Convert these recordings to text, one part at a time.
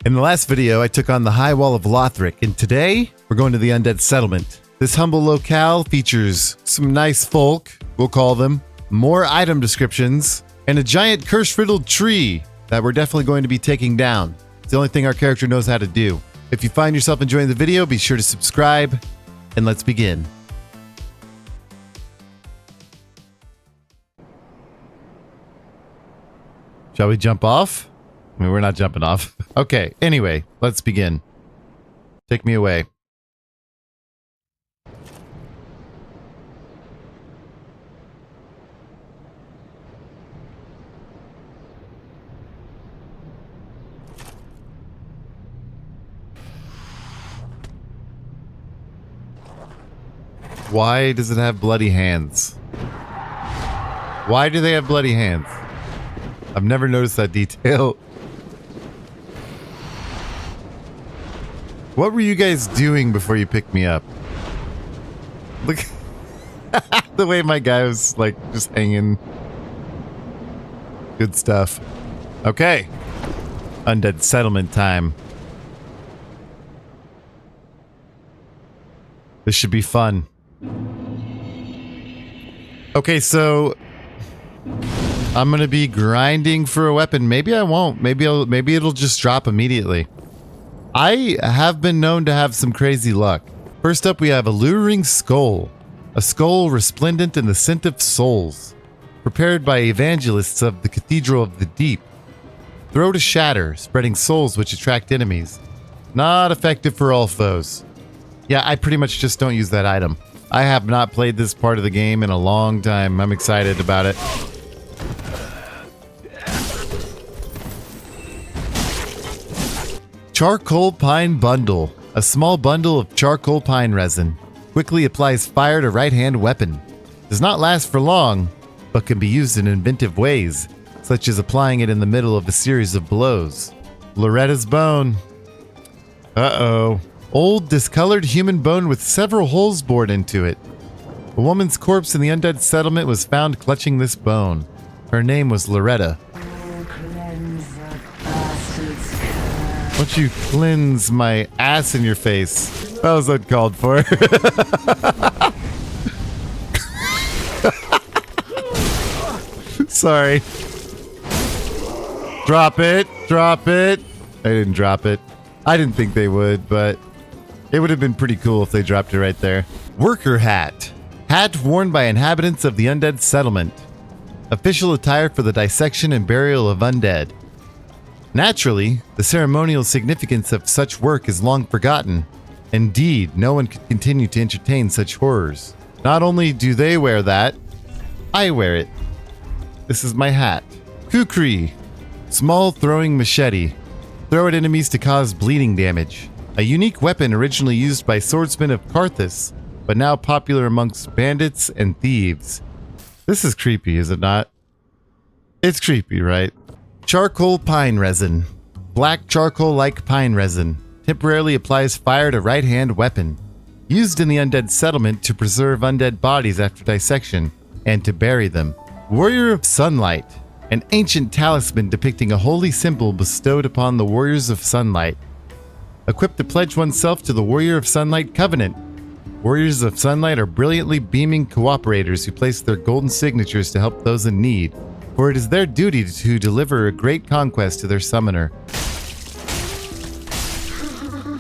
In the last video, I took on the High Wall of Lothric, and today, we're going to the Undead Settlement. This humble locale features some nice folk, we'll call them, more item descriptions, and a giant curse-riddled tree that we're definitely going to be taking down. It's the only thing our character knows how to do. If you find yourself enjoying the video, be sure to subscribe, and let's begin. Shall we jump off? I mean, we're not jumping off. Okay, anyway, let's begin. Take me away. Why does it have bloody hands? Why do they have bloody hands? I've never noticed that detail. What were you guys doing before you picked me up? Look the way my guy was like just hanging. Good stuff. Okay. Undead Settlement time. This should be fun. Okay, so I'm gonna be grinding for a weapon. Maybe I won't. Maybe it'll just drop immediately. I have been known to have some crazy luck. First up, we have Alluring Skull. A skull resplendent in the scent of souls. Prepared by evangelists of the Cathedral of the Deep. Throw to shatter, spreading souls which attract enemies. Not effective for all foes. Yeah, I pretty much just don't use that item. I have not played this part of the game in a long time. I'm excited about it. Charcoal Pine Bundle. A small bundle of charcoal pine resin. Quickly applies fire to right-hand weapon. Does not last for long, but can be used in inventive ways, such as applying it in the middle of a series of blows. Loretta's Bone. Uh-oh. Old, discolored human bone with several holes bored into it. A woman's corpse in the Undead Settlement was found clutching this bone. Her name was Loretta. Why don't you cleanse my ass in your face? That was uncalled for. Sorry. Drop it. Drop it. I didn't drop it. I didn't think they would, but it would have been pretty cool if they dropped it right there. Worker Hat. Hat worn by inhabitants of the Undead Settlement. Official attire for the dissection and burial of undead. Naturally, the ceremonial significance of such work is long forgotten. Indeed, no one could continue to entertain such horrors. Not only do they wear that, I wear it. This is my hat. Kukri. Small throwing machete. Throw at enemies to cause bleeding damage. A unique weapon originally used by swordsmen of Karthus, but now popular amongst bandits and thieves. This is creepy, is it not? It's creepy, right? Charcoal Pine Resin. Black charcoal-like pine resin. Temporarily applies fire to right-hand weapon. Used in the Undead Settlement to preserve undead bodies after dissection, and to bury them. Warrior of Sunlight. An ancient talisman depicting a holy symbol bestowed upon the Warriors of Sunlight. Equipped to pledge oneself to the Warrior of Sunlight Covenant. Warriors of Sunlight are brilliantly beaming cooperators who place their golden signatures to help those in need, for it is their duty to deliver a great conquest to their summoner.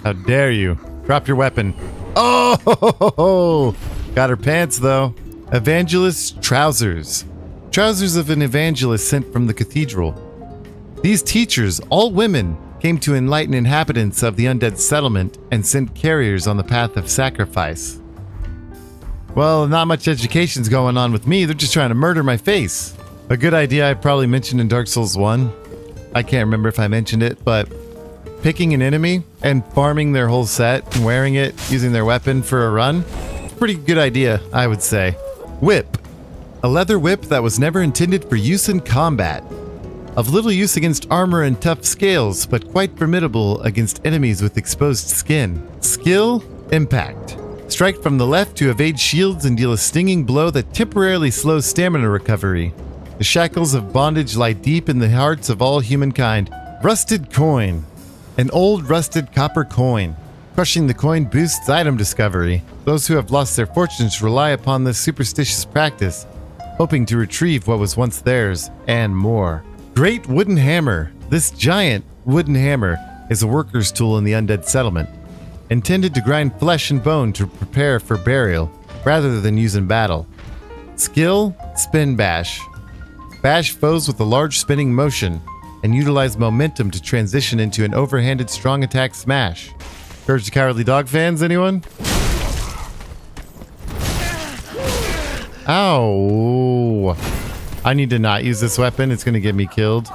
How dare you? Drop your weapon. Oh! Got her pants, though. Evangelist's Trousers. Trousers of an evangelist sent from the cathedral. These teachers, all women, came to enlighten inhabitants of the Undead Settlement and sent carriers on the path of sacrifice. Well, not much education's going on with me. They're just trying to murder my face. A good idea I probably mentioned in Dark Souls 1. I can't remember if I mentioned it, but picking an enemy and farming their whole set and wearing it, using their weapon for a run, pretty good idea, I would say. Whip. A leather whip that was never intended for use in combat. Of little use against armor and tough scales, but quite formidable against enemies with exposed skin. Skill, Impact. Strike from the left to evade shields and deal a stinging blow that temporarily slows stamina recovery. The shackles of bondage lie deep in the hearts of all humankind. Rusted Coin. An old rusted copper coin. Crushing the coin boosts item discovery. Those who have lost their fortunes rely upon this superstitious practice, hoping to retrieve what was once theirs, and more. Great wooden hammer. This giant wooden hammer is a worker's tool in the Undead Settlement, intended to grind flesh and bone to prepare for burial, rather than use in battle. Skill, Spin Bash. Bash foes with a large spinning motion, and utilize momentum to transition into an overhanded strong attack smash. Courage the Cowardly Dog fans, anyone? Ow! I need to not use this weapon, it's gonna get me killed.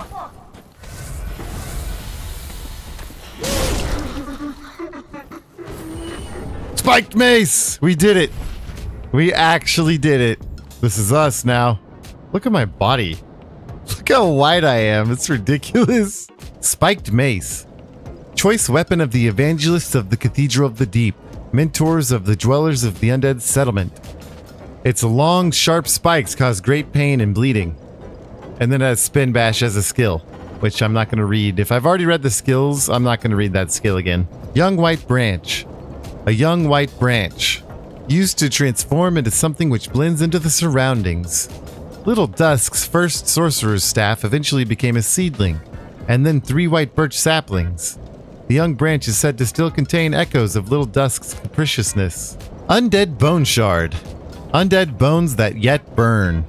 Spiked Mace! We did it! We actually did it. This is us now. Look at my body. Look how wide I am. It's ridiculous. Spiked Mace. Choice weapon of the evangelists of the Cathedral of the Deep. Mentors of the dwellers of the Undead Settlement. Its long, sharp spikes cause great pain and bleeding. And then it has Spin Bash as a skill, which I'm not going to read. If I've already read the skills, I'm not going to read that skill again. Young White Branch. A young white branch. Used to transform into something which blends into the surroundings. Little Dusk's first sorcerer's staff eventually became a seedling, and then 3 white birch saplings. The young branch is said to still contain echoes of Little Dusk's capriciousness. Undead Bone Shard. Undead bones that yet burn.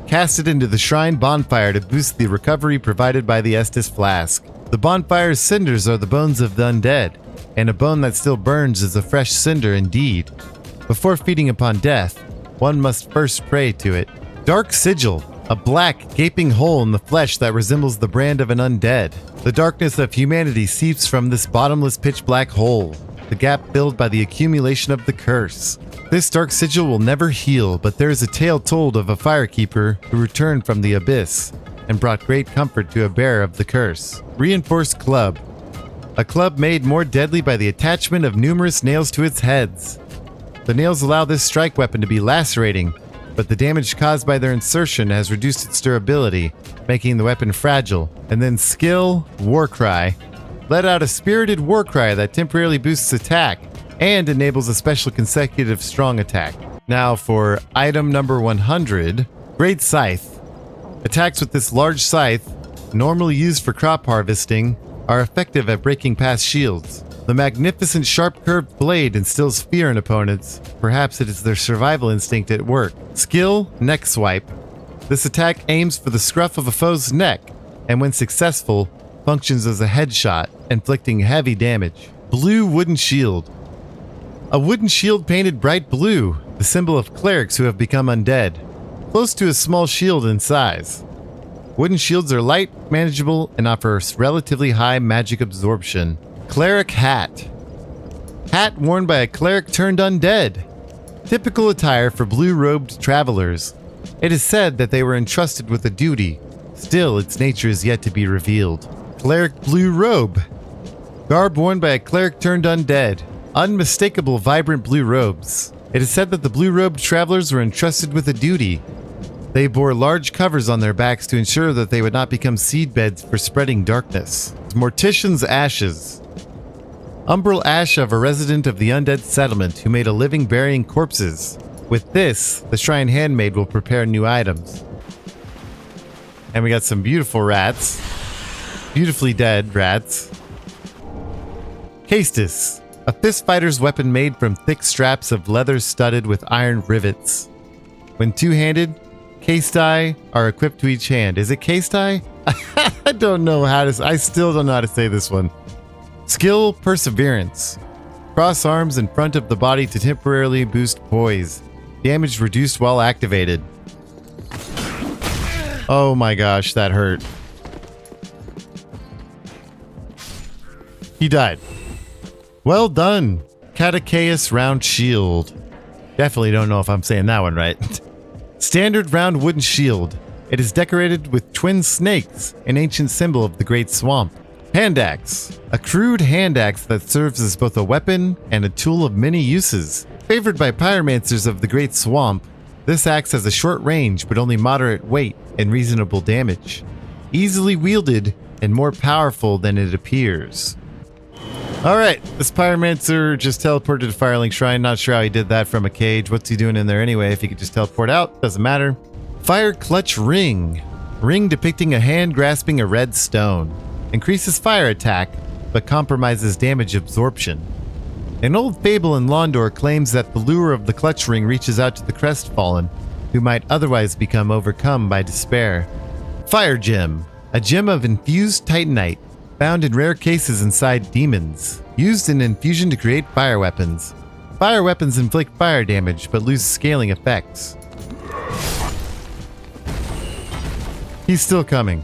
Casted into the shrine bonfire to boost the recovery provided by the Estus flask. The bonfire's cinders are the bones of the undead, and a bone that still burns is a fresh cinder indeed. Before feeding upon death, one must first pray to it. Dark Sigil, a black, gaping hole in the flesh that resembles the brand of an undead. The darkness of humanity seeps from this bottomless pitch-black hole, the gap filled by the accumulation of the curse. This dark sigil will never heal, but there is a tale told of a firekeeper who returned from the abyss and brought great comfort to a bearer of the curse. Reinforced Club, a club made more deadly by the attachment of numerous nails to its heads. The nails allow this strike weapon to be lacerating, but the damage caused by their insertion has reduced its durability, making the weapon fragile. And then skill, Warcry. Let out a spirited Warcry that temporarily boosts attack and enables a special consecutive strong attack. Now for item number 100, Great Scythe. Attacks with this large scythe, normally used for crop harvesting, are effective at breaking past shields. The magnificent sharp curved blade instills fear in opponents. Perhaps it is their survival instinct at work. Skill, Neck Swipe. This attack aims for the scruff of a foe's neck, and when successful, functions as a headshot, inflicting heavy damage. Blue Wooden Shield. A wooden shield painted bright blue, the symbol of clerics who have become undead. Close to a small shield in size. Wooden shields are light, manageable, and offer relatively high magic absorption. Cleric Hat. Hat worn by a cleric turned undead. Typical attire for blue-robed travelers. It is said that they were entrusted with a duty. Still, its nature is yet to be revealed. Cleric Blue Robe. Garb worn by a cleric turned undead. Unmistakable vibrant blue robes. It is said that the blue-robed travelers were entrusted with a duty. They bore large covers on their backs to ensure that they would not become seedbeds for spreading darkness. Mortician's Ashes. Umbral ash of a resident of the Undead Settlement who made a living burying corpses. With this, the shrine handmaid will prepare new items. And we got some beautiful rats. Beautifully dead rats. Castus. A fist fighter's weapon made from thick straps of leather studded with iron rivets. When two-handed, Castai are equipped to each hand. Is it Castai? I don't know how to... I still don't know how to say this one. Skill, Perseverance. Cross arms in front of the body to temporarily boost poise. Damage reduced while activated. Oh my gosh, that hurt. He died. Well done. Catechaeus Round Shield. Definitely don't know if I'm saying that one right. Standard round wooden shield. It is decorated with twin snakes, an ancient symbol of the Great Swamp. Hand axe. A crude hand axe that serves as both a weapon and a tool of many uses. Favored by pyromancers of the Great Swamp, this axe has a short range but only moderate weight and reasonable damage. Easily wielded and more powerful than it appears. Alright, this pyromancer just teleported to Firelink Shrine. Not sure how he did that from a cage. What's he doing in there anyway? If he could just teleport out, doesn't matter. Fire Clutch Ring. Ring depicting a hand grasping a red stone. Increases fire attack, but compromises damage absorption. An old fable in Londor claims that the lure of the clutch ring reaches out to the crestfallen, who might otherwise become overcome by despair. Fire Gem. A gem of infused titanite, found in rare cases inside demons. Used in infusion to create fire weapons. Fire weapons inflict fire damage, but lose scaling effects. He's still coming.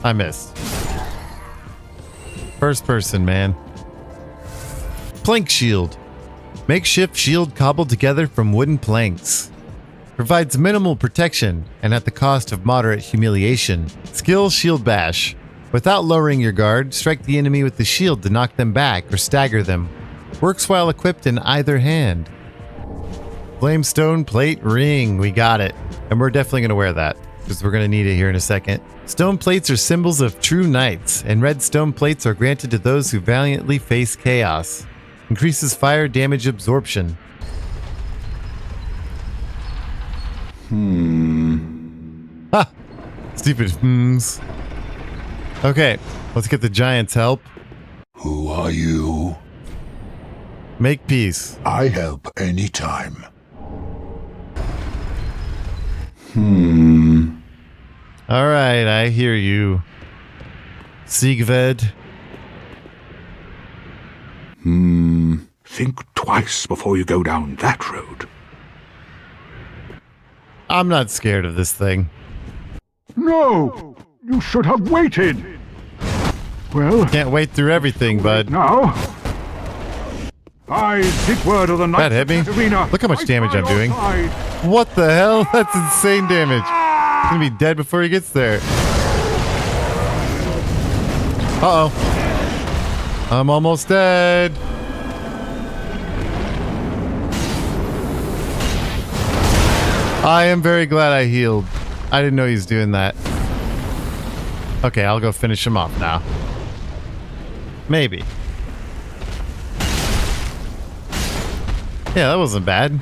I missed. First person, man. Plank Shield. Makeshift shield cobbled together from wooden planks. Provides minimal protection and at the cost of moderate humiliation. Skill Shield Bash. Without lowering your guard, strike the enemy with the shield to knock them back or stagger them. Works while equipped in either hand. Flamestone Plate Ring. We got it. And we're definitely going to wear that, because we're going to need it here in a second. Stone plates are symbols of true knights, and red stone plates are granted to those who valiantly face chaos. Increases fire damage absorption. Ha! Stupid hmms. Okay, let's get the giant's help. Who are you? Make peace. I help anytime. Alright, I hear you. Siegward. Think twice before you go down that road. I'm not scared of this thing. No! You should have waited! Well, Can't wait through everything, bud. now... I, Siegward of the Knights That hit me. of Katarina, Look how much fight damage by I'm your doing. side. What the hell? That's insane damage. He's gonna be dead before he gets there. Uh-oh. I'm almost dead. I am very glad I healed. I didn't know he was doing that. Okay, I'll go finish him off now. Maybe. Yeah, that wasn't bad.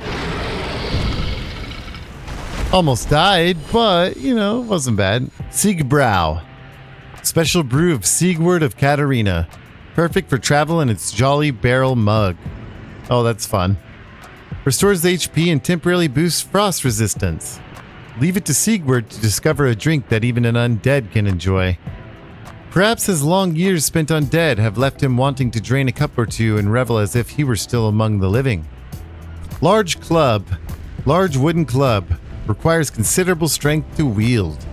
Almost died, but, you know, it wasn't bad. Siegbrow. Special brew of Siegward of Katarina. Perfect for travel in its jolly barrel mug. Oh, that's fun. Restores HP and temporarily boosts frost resistance. Leave it to Siegward to discover a drink that even an undead can enjoy. Perhaps his long years spent undead have left him wanting to drain a cup or two and revel as if he were still among the living. Large club. Large wooden club. Requires considerable strength to wield.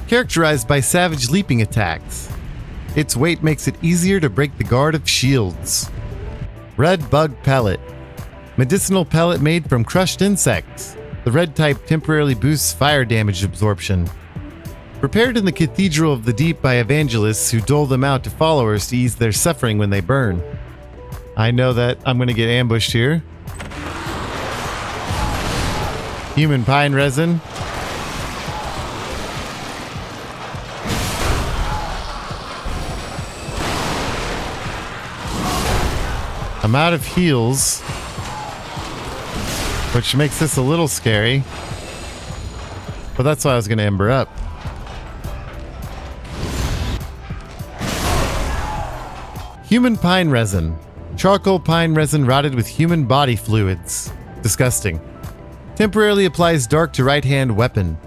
Characterized by savage leaping attacks. Its weight makes it easier to break the guard of shields. Red bug pellet. Medicinal pellet made from crushed insects. The red type temporarily boosts fire damage absorption. Prepared in the Cathedral of the Deep by evangelists who dole them out to followers to ease their suffering when they burn. I know that I'm going to get ambushed here. Human pine resin. I'm out of heals, which makes this a little scary. But that's why I was going to ember up. Human pine resin. Charcoal pine resin rotted with human body fluids. Disgusting. Temporarily applies dark to right-hand weapon.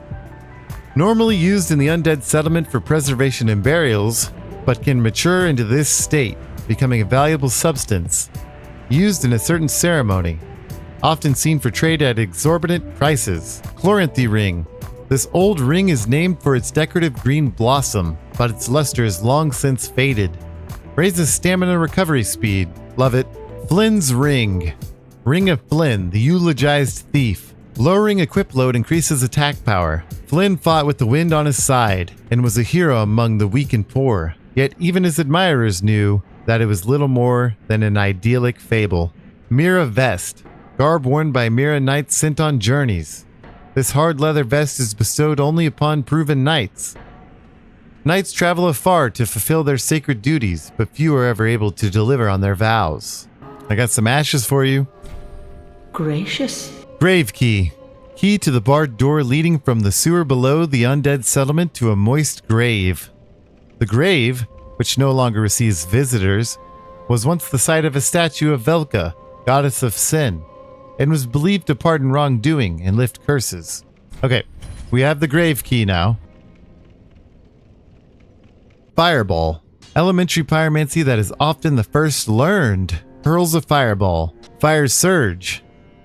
Normally used in the Undead Settlement for preservation and burials, but can mature into this state, becoming a valuable substance. Used in a certain ceremony. Often seen for trade at exorbitant prices. Chloranthy ring. This old ring is named for its decorative green blossom, but its luster is long since faded. Raises stamina recovery speed. Love it. Flynn's ring. Ring of Flynn, the eulogized thief. Lowering equip load increases attack power. Flynn fought with the wind on his side and was a hero among the weak and poor. Yet even his admirers knew that it was little more than an idyllic fable. Mira vest. Garb worn by Mira knights sent on journeys. This hard leather vest is bestowed only upon proven knights. Knights travel afar to fulfill their sacred duties, but few are ever able to deliver on their vows. I got some ashes for you. Gracious. Grave key. Key to the barred door leading from the sewer below the Undead Settlement to a moist grave. The grave, which no longer receives visitors, was once the site of a statue of Velka, goddess of sin, and was believed to pardon wrongdoing and lift curses. Okay, we have the grave key now. Fireball. Elementary pyromancy that is often the first learned. Pearls of Fireball. Fire Surge.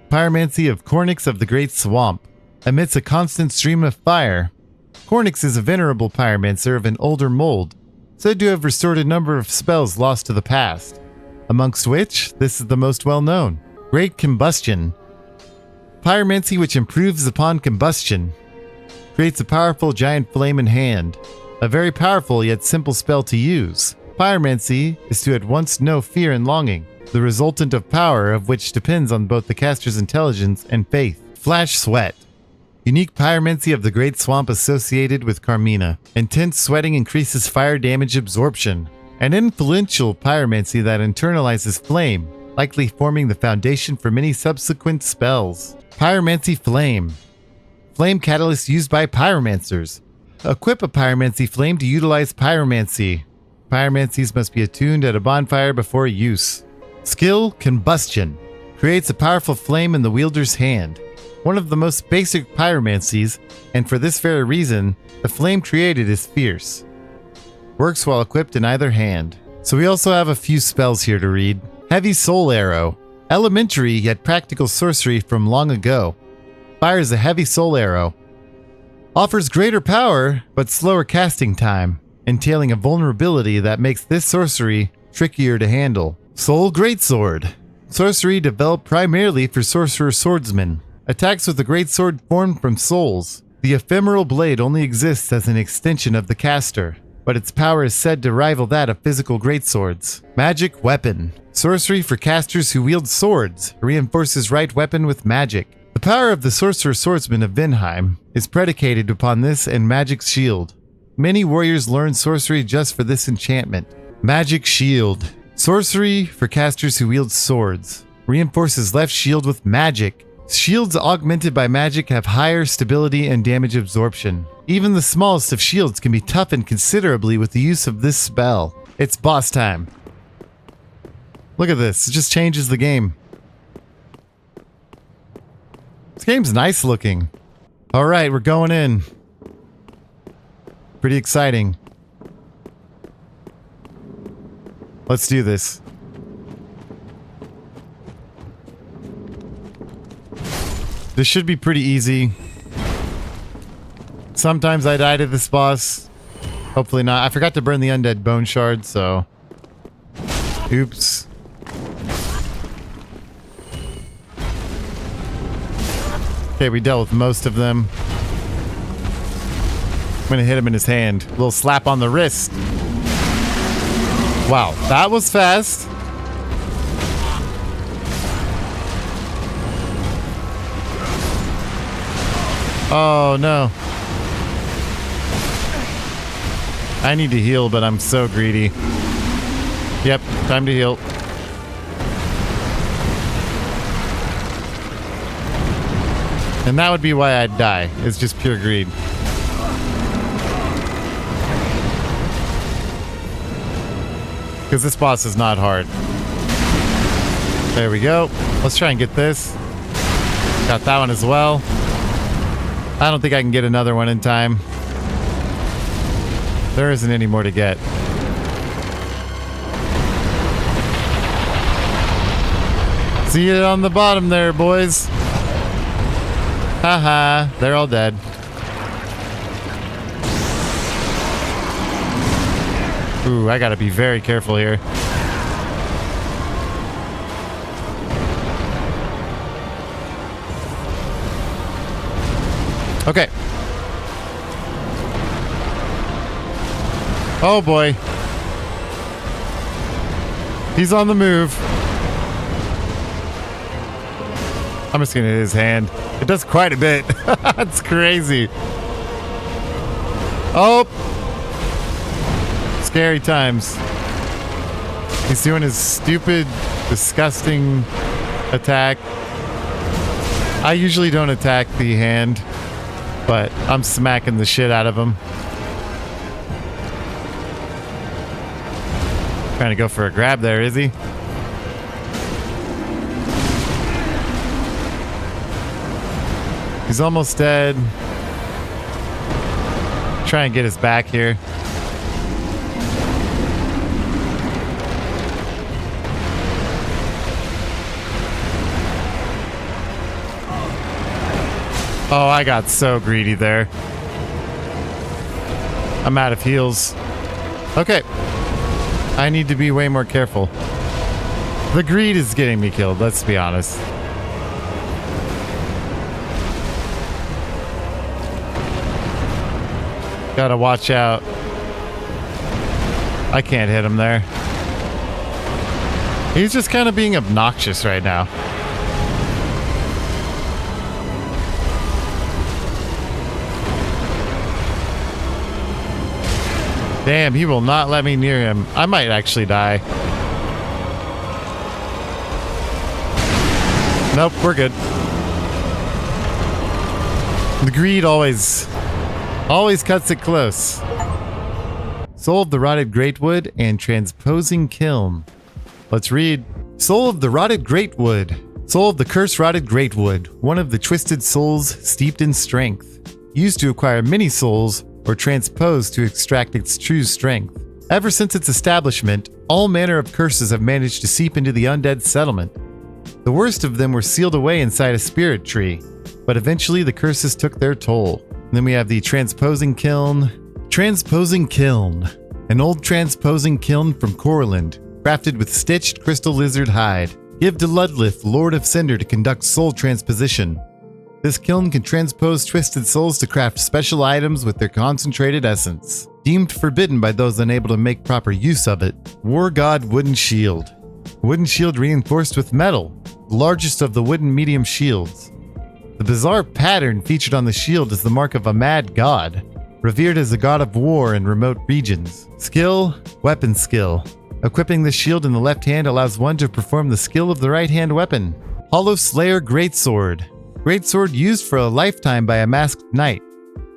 Pyromancy of Cornyx of the Great Swamp. Emits a constant stream of fire. Cornyx is a venerable pyromancer of an older mold, said to have restored a number of spells lost to the past, amongst which this is the most well known. Great Combustion. Pyromancy which improves upon combustion. Creates a powerful giant flame in hand. A very powerful yet simple spell to use. Pyromancy is to at once know fear and longing, the resultant of power of which depends on both the caster's intelligence and faith. Flash Sweat. Unique pyromancy of the Great Swamp associated with Carmina. Intense sweating increases fire damage absorption. An influential pyromancy that internalizes flame, likely forming the foundation for many subsequent spells. Pyromancy Flame. Flame catalyst used by pyromancers. Equip a pyromancy flame to utilize pyromancy. Pyromancies must be attuned at a bonfire before use. Skill Combustion. Creates a powerful flame in the wielder's hand. One of the most basic pyromancies, and for this very reason, the flame created is fierce. Works while equipped in either hand. So we also have a few spells here to read. Heavy Soul Arrow. Elementary yet practical sorcery from long ago. Fires a heavy soul arrow. Offers greater power, but slower casting time, entailing a vulnerability that makes this sorcery trickier to handle. Soul Greatsword. Sorcery developed primarily for sorcerer swordsmen. Attacks with a greatsword formed from souls. The ephemeral blade only exists as an extension of the caster, but its power is said to rival that of physical greatswords. Magic Weapon. Sorcery for casters who wield swords. Reinforces right weapon with magic. The power of the Sorcerer Swordsman of Vinheim is predicated upon this and Magic's Shield. Many warriors learn sorcery just for this enchantment. Magic Shield. Sorcery for casters who wield swords. Reinforces left shield with magic. Shields augmented by magic have higher stability and damage absorption. Even the smallest of shields can be toughened considerably with the use of this spell. It's boss time. Look at this, it just changes the game. This game's nice looking. Alright, we're going in. Pretty exciting. Let's do this. This should be pretty easy. Sometimes I die to this boss. Hopefully not. I forgot to burn the undead bone shard, so... Oops. Okay, we dealt with most of them. I'm gonna hit him in his hand. A little slap on the wrist. Wow, that was fast. Oh no. I need to heal, but I'm so greedy. Yep, time to heal. And that would be why I'd die. It's just pure greed. Because this boss is not hard. There we go. Let's try and get this. Got that one as well. I don't think I can get another one in time. There isn't any more to get. See you on the bottom there, boys. Haha, they're all dead. Ooh, I gotta be very careful here. Okay. Oh boy. He's on the move. I'm just gonna hit his hand. It does quite a bit. That's crazy. Oh. Scary times. He's doing his stupid, disgusting attack. I usually don't attack the hand, but I'm smacking the shit out of him. Trying to go for a grab there, is he? He's almost dead. Try and get his back here. Oh, I got so greedy there. I'm out of heals. Okay. I need to be way more careful. The greed is getting me killed, let's be honest. Gotta watch out. I can't hit him there. He's just kind of being obnoxious right now. Damn, he will not let me near him. I might actually die. Nope, we're good. The greed always cuts it close. Soul of the Rotted Greatwood and Transposing Kiln. Let's read. Soul of the Rotted Greatwood. Soul of the Curse Rotted Greatwood. One of the twisted souls steeped in strength. Used to acquire many souls or transpose to extract its true strength. Ever since its establishment, all manner of curses have managed to seep into the Undead Settlement. The worst of them were sealed away inside a spirit tree, but eventually the curses took their toll. And then we have the Transposing Kiln. Transposing Kiln. An old transposing kiln from Corland, crafted with stitched crystal lizard hide. Give to Ludlith, Lord of Cinder, to conduct soul transposition. This kiln can transpose twisted souls to craft special items with their concentrated essence. Deemed forbidden by those unable to make proper use of it. War God Wooden Shield. A wooden shield reinforced with metal, the largest of the wooden medium shields. The bizarre pattern featured on the shield is the mark of a mad god, revered as a god of war in remote regions. Skill, weapon skill. Equipping the shield in the left hand allows one to perform the skill of the right hand weapon. Hollow Slayer Greatsword. Greatsword used for a lifetime by a masked knight.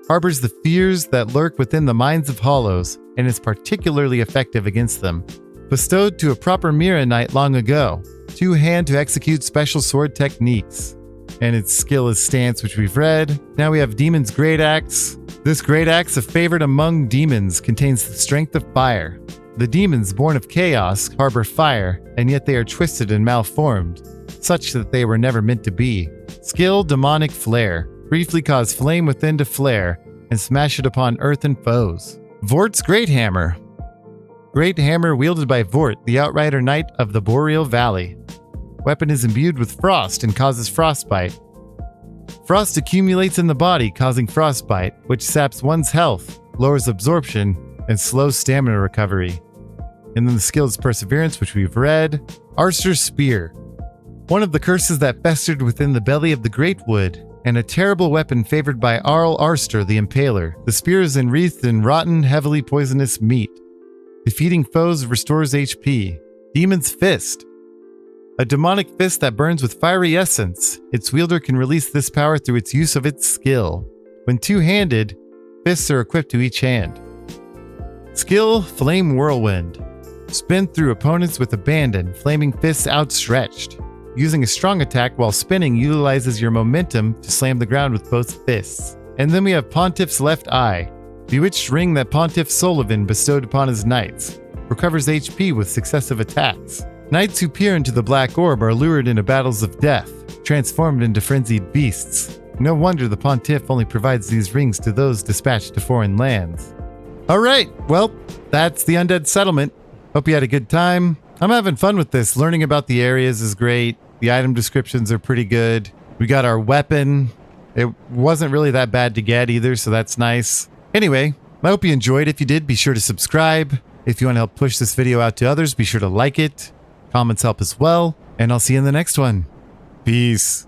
Harbors the fears that lurk within the minds of hollows, and is particularly effective against them. Bestowed to a proper Mira knight long ago. Two-hand to execute special sword techniques. And its skill is Stance, which we've read. Now we have Demon's Great Axe. This Great Axe, a favorite among demons, contains the strength of fire. The demons born of chaos harbor fire, and yet they are twisted and malformed, such that they were never meant to be. Skill Demonic Flare. Briefly cause flame within to flare, and smash it upon earthen foes. Vort's Great Hammer. Great hammer wielded by Vort, the Outrider Knight of the Boreal Valley. Weapon is imbued with frost and causes frostbite. Frost accumulates in the body, causing frostbite, which saps one's health, lowers absorption, and slows stamina recovery. And then the skill is Perseverance, which we've read. Arster's Spear. One of the curses that festered within the belly of the Greatwood, and a terrible weapon favored by Arl Arster the Impaler. The spear is enwreathed in rotten, heavily poisonous meat. Defeating foes restores HP. Demon's Fist. A demonic fist that burns with fiery essence. Its wielder can release this power through its use of its skill. When two-handed, fists are equipped to each hand. Skill Flame Whirlwind. Spin through opponents with abandon, flaming fists outstretched. Using a strong attack while spinning utilizes your momentum to slam the ground with both fists. And then we have Pontiff's Left Eye. Bewitched ring that Pontiff Sullivan bestowed upon his knights. Recovers HP with successive attacks. Knights who peer into the black orb are lured into battles of death, transformed into frenzied beasts. No wonder the Pontiff only provides these rings to those dispatched to foreign lands. Alright, well, that's the Undead Settlement. Hope you had a good time. I'm having fun with this. Learning about the areas is great. The item descriptions are pretty good. We got our weapon. It wasn't really that bad to get either, so that's nice. Anyway, I hope you enjoyed. If you did, be sure to subscribe. If you want to help push this video out to others, be sure to like it. Comments help as well. And I'll see you in the next one. Peace.